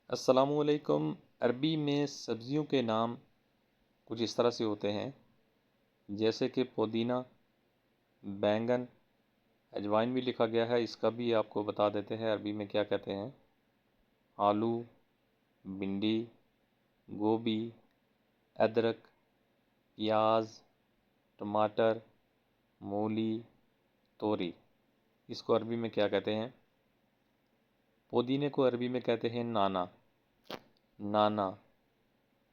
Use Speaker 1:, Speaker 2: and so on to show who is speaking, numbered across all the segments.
Speaker 1: السلام علیکم۔ عربی میں سبزیوں کے نام کچھ اس طرح سے ہوتے ہیں جیسے کہ پودینہ، بینگن، اجوائن بھی لکھا گیا ہے، اس کا بھی آپ کو بتا دیتے ہیں عربی میں کیا کہتے ہیں۔ آلو، بھنڈی، گوبھی، ادرک، پیاز، ٹماٹر، مولی، توری، اس کو عربی میں کیا کہتے ہیں؟ پودینے کو عربی میں کہتے ہیں نانا، نانا،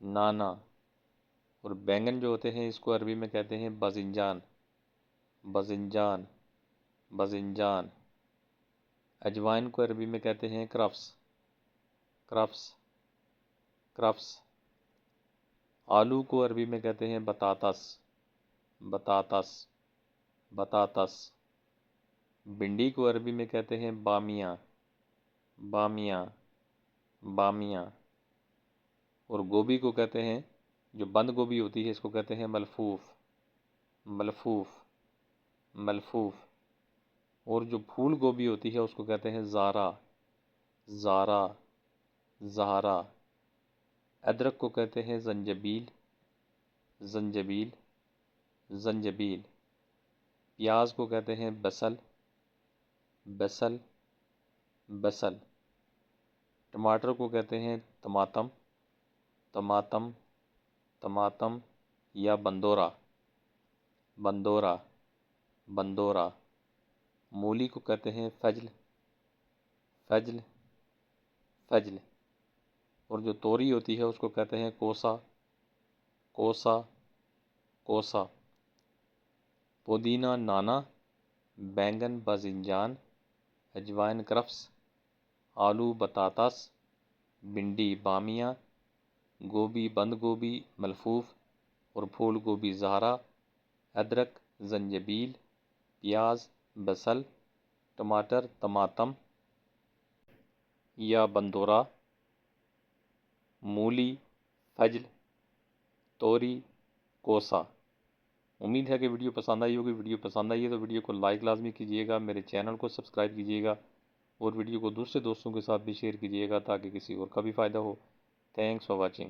Speaker 1: نانا۔ اور بینگن جو ہوتے ہیں اس کو عربی میں کہتے ہیں باذنجان، باذنجان، باذنجان۔ اجوائن کو عربی میں کہتے ہیں کرفس، کرفس، کرفس۔ آلو کو عربی میں کہتے ہیں بطاطس، بطاطس، بطاطس۔ بھنڈی کو عربی میں کہتے ہیں بامیہ، بامیہ، بامیہ۔ اور گوبھی کو کہتے ہیں، جو بند گوبھی ہوتی ہے اس کو کہتے ہیں ملفوف، ملفوف، ملفوف۔ اور جو پھول گوبھی ہوتی ہے اس کو کہتے ہیں زارا، زارا، زہرا۔ ادرک کو کہتے ہیں زنجبیل، زنجبیل، زنجبیل۔ پیاز کو کہتے ہیں بصل، بصل، بصل۔ ٹماٹر کو کہتے ہیں طماطم، طماطم، طماطم یا بندورہ، بندورہ، بندورہ۔ مولی کو کہتے ہیں فجل، فجل، فجل۔ اور جو توری ہوتی ہے اس کو کہتے ہیں کوسا، کوسا، کوسا۔ پودینہ نانا، بینگن باذنجان، اجوائن کرفس، آلو بطاطس، بھنڈی بامیہ، گوبھی بند گوبھی ملفوف اور پھول گوبھی زہرا، ادرک زنجبیل، پیاز بصل، ٹماٹر طماطم یا بندورہ، مولی فجل، توری کوسا۔ امید ہے کہ ویڈیو پسند آئی ہوگی۔ ویڈیو پسند آئی ہے تو ویڈیو کو لائک لازمی کیجیے گا، میرے چینل کو سبسکرائب کیجیے گا اور ویڈیو کو دوسرے دوستوں کے ساتھ بھی شیئر کیجیے گا تاکہ کسی اور کا بھی فائدہ ہو۔ Thanks for watching.